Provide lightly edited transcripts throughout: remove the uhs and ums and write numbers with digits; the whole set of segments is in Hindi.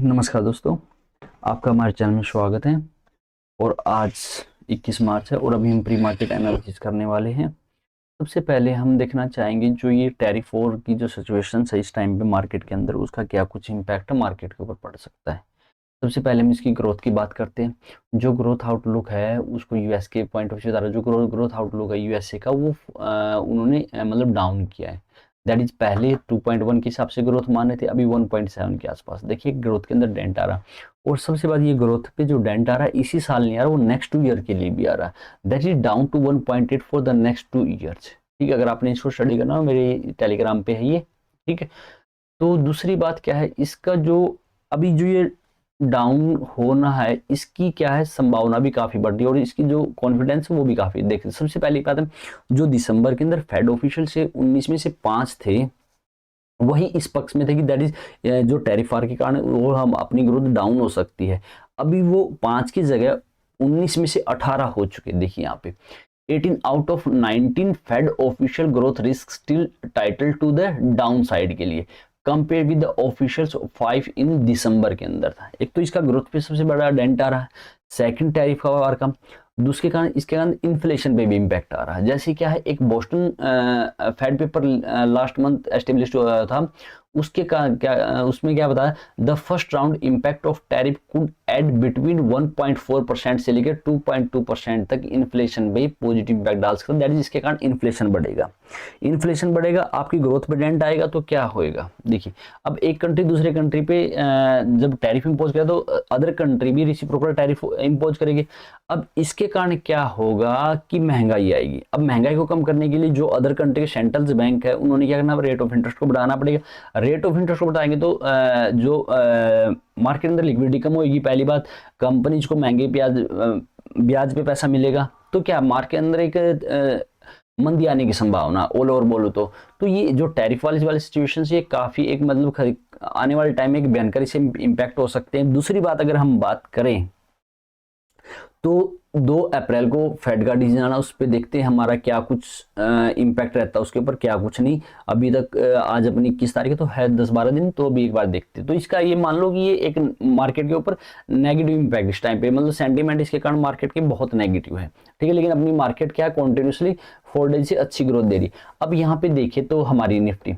नमस्कार दोस्तों, आपका हमारे चैनल में स्वागत है। और आज 21 मार्च है और अभी हम प्री मार्केट एनालिसिस करने वाले हैं। सबसे पहले हम देखना चाहेंगे जो ये टैरिफ वॉर की जो सिचुएशन है इस टाइम पे मार्केट के अंदर, उसका क्या कुछ इम्पैक्ट मार्केट के ऊपर पड़ सकता है। सबसे पहले हम इसकी ग्रोथ की बात करते हैं। जो ग्रोथ आउटलुक है उसको यूएस के पॉइंट ऑफ व्यू द्वारा जो ग्रोथ आउटलुक है यूएसए का वो उन्होंने मतलब डाउन किया है। दैट इज पहले 2.1 के हिसाब से ग्रोथ मान रहे थे, अभी 1.7 के आसपास। देखिए ग्रोथ के अंदर डेंट आ रहा। और सबसे बाद ये ग्रोथ पे जो डेंट आ रहा है इसी साल नहीं आ रहा, वो नेक्स्ट 2 ईयर के लिए भी आ रहा है। That is down to 1.8 for the next 2 years. ठीक है, अगर आपने इसको स्टडी करना हो मेरे टेलीग्राम पे है ये। ठीक है, तो दूसरी बात क्या है, इसका जो अभी जो ये डाउन होना है इसकी क्या है संभावना भी काफी बढ़ रही है और इसकी जो कॉन्फिडेंस है वो भी काफी। देखिए सबसे पहले बात है, जो दिसंबर के अंदर फेड ऑफिशियल से 19 में से 5 थे वही इस पक्ष में थे कि दैट इज जो टैरिफ वार के कारण वो हम अपनी ग्रोथ डाउन हो सकती है। अभी वो 5 की जगह 19 में से 18 हो चुके। देखिए यहाँ पे 18 out of 19 Fed official growth risk still title to the down side के लिए compare with the officials 5 in December के अंदर था। एक तो इसका ग्रोथ पे सबसे बड़ा डेंट आ रहा है, सेकंड टैरिफ का वार का, दूसरे कारण इसके कारण इन्फ्लेशन पे भी इम्पैक्ट आ रहा है। जैसे क्या है, एक Boston Fed paper last month establish हुआ था, उसके क्या उसमें क्या बताया, the first round impact of tariff could add between 1.4% से लेकर 2.2% तक इन्फ्लेशन पे पॉजिटिव इम्पैक्ट डाल सकता है। दैट इज इसके कारण इन्फ्लेशन बढ़ेगा। इन्फ्लेशन बढ़ेगा, आपकी ग्रोथ पे डेंट आएगा तो क्या होएगा। देखिए अब एक कंट्री दूसरे कंट्री पे जब टैरिफ इंपोज किया तो अदर कंट्री भी रेसिप्रोकल टैरिफ इंपोज करेगी। अब इसके कारण क्या होगा कि महंगाई आएगी। अब महंगाई को कम करने के लिए जो अदर कंट्री के सेंट्रल बैंक है उन्होंने क्या करना, रेट ऑफ इंटरेस्ट को बढ़ाना पड़ेगा। रेट ऑफ इंटरेस्ट को बढ़ाएंगे तो जो मार्केट के अंदर लिक्विडिटी कम होगी। पहली बात, कंपनीज को महंगे ब्याज पे पैसा मिलेगा, तो क्या मार्केट के अंदर एक मंदी आने की संभावना ऑल ओवर बोलो तो ये जो टैरिफ वाले सिचुएशन ये काफी एक मतलब आने वाले टाइम में एक भयंकर से इम्पैक्ट हो सकते हैं। दूसरी बात अगर हम बात करें तो 2 अप्रैल को फेड का डिसीजन आना, उस पर देखते हैं हमारा क्या कुछ इम्पैक्ट रहता है उसके ऊपर, क्या कुछ नहीं। अभी तक आज अपनी 21 तारीख है तो है 10-12 दिन, तो अभी एक बार देखते हैं। तो इसका ये मान लो कि ये एक मार्केट के ऊपर नेगेटिव इम्पैक्ट इस टाइम पे, मतलब सेंटीमेंट इसके कारण मार्केट के बहुत नेगेटिव है। ठीक है, लेकिन अपनी मार्केट क्या है, कॉन्टिन्यूसली 4 डेज से अच्छी ग्रोथ दे रही। अब यहाँ पे देखें तो हमारी निफ्टी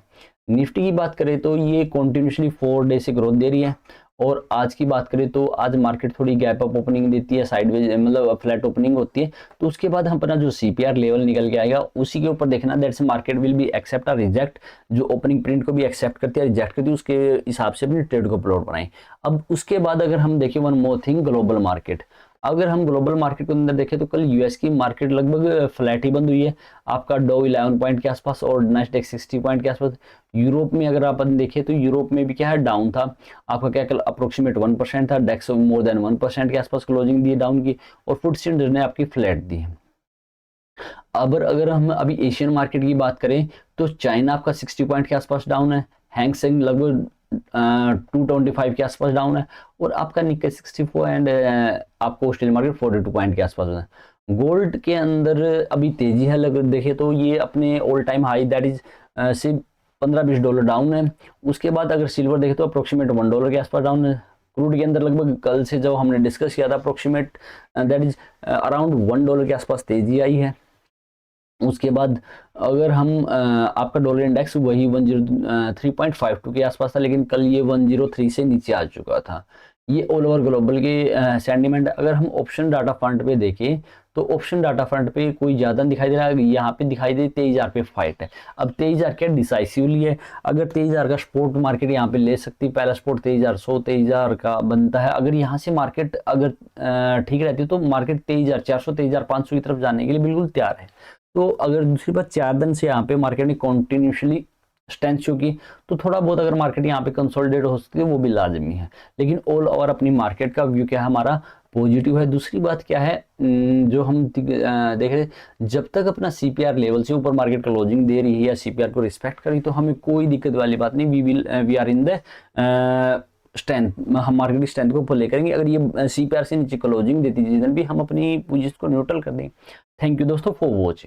की बात करें तो ये कॉन्टिन्यूसली 4 डे से ग्रोथ दे रही है। और आज की बात करें तो आज मार्केट थोड़ी गैप अप ओपनिंग देती है, साइडवेज मतलब फ्लैट ओपनिंग होती है। तो उसके बाद हम अपना जो सीपीआर लेवल निकल के आएगा उसी के ऊपर देखना, that's market will be accept और रिजेक्ट। जो ओपनिंग प्रिंट को भी एक्सेप्ट करती है, रिजेक्ट करती है, उसके हिसाब से अपनी ट्रेड को प्लॉट बनाएं। अब उसके बाद अगर हम देखें one more thing, global market. अगर हम ग्लोबल मार्केट के अंदर देखें तो कल यूएस की मार्केट लगभग फ्लैट ही बंद हुई है। आपका डो 11 पॉइंट के आसपास और नास्डैक 60 पॉइंट के आसपास। यूरोप में अगर आप देखें तो यूरोप में भी क्या है, डाउन था। आपका क्या कल अप्रोक्सीमेट 1% था, डेक्स मोर देन 1% के आसपास क्लोजिंग दी डाउन की, और फुटसी ने आपकी फ्लैट दी। अब अगर हम अभी एशियन मार्केट की बात करें तो चाइना आपका 60 पॉइंट के आसपास डाउन है, हैंगसेंग लगभग 225 के आसपास डाउन है, और आपका निक्के 64 एंड आपको ऑस्ट्रेलियन मार्केट 42 पॉइंट के आसपास है। गोल्ड के अंदर अभी तेजी है, लग देखे तो ये अपने all time high that is सिर्फ $15-20 डाउन है। उसके बाद अगर सिल्वर देखे तो अप्रोक्सीमेट $1 के आसपास डाउन है। क्रूड के अंदर लगभग कल से जब हमने डिस्कस किया था अप्रोक्सीमेट दैट इज अराउंड $1 के आसपास तेजी आई है। उसके बाद अगर हम आपका डॉलर इंडेक्स वही 103.52 के आसपास था, लेकिन कल ये 103 से नीचे आ चुका था। ये ऑल ओवर ग्लोबल के सेंटीमेंट। अगर हम ऑप्शन डाटा फंड पे देखें तो ऑप्शन डाटा फंड पे कोई ज़्यादा दिखाई दे रहा है, यहाँ पे दिखाई दे 23,000 पे फाइट है। अब 23,000 क्या डिसाइसिवली है, अगर 23,000 का सपोर्ट मार्केट यहाँ पे ले सकती है। पहला सपोर्ट 23,100 23,000 का बनता है। अगर यहाँ से मार्केट अगर ठीक रहती है तो मार्केट 23,400 23,500 की तरफ जाने के लिए बिल्कुल तैयार है। तो अगर दूसरी बात 4 दिन से यहाँ पे मार्केट ने कॉन्टिन्यूसली स्ट्रेंथ शो की, तो थोड़ा बहुत अगर मार्केट यहाँ पे कंसोलिडेट हो सकती है वो भी लाजमी है। लेकिन ऑल ओवर अपनी मार्केट का व्यू क्या है, हमारा पॉजिटिव है। दूसरी बात क्या है, जो हम देख रहे, जब तक अपना सीपीआर लेवल से ऊपर मार्केट क्लोजिंग दे रही है या सीपीआर को रिस्पेक्ट करी तो हमें कोई दिक्कत वाली बात नहीं। We are in the strength, हम मार्केट स्ट्रेंथ को फॉलो करेंगे। अगर ये सीपीआर से नीचे क्लोजिंग देती है भी हम अपनी पोजीशन को न्यूट्रल कर देंगे। थैंक यू दोस्तों फॉर वॉचिंग।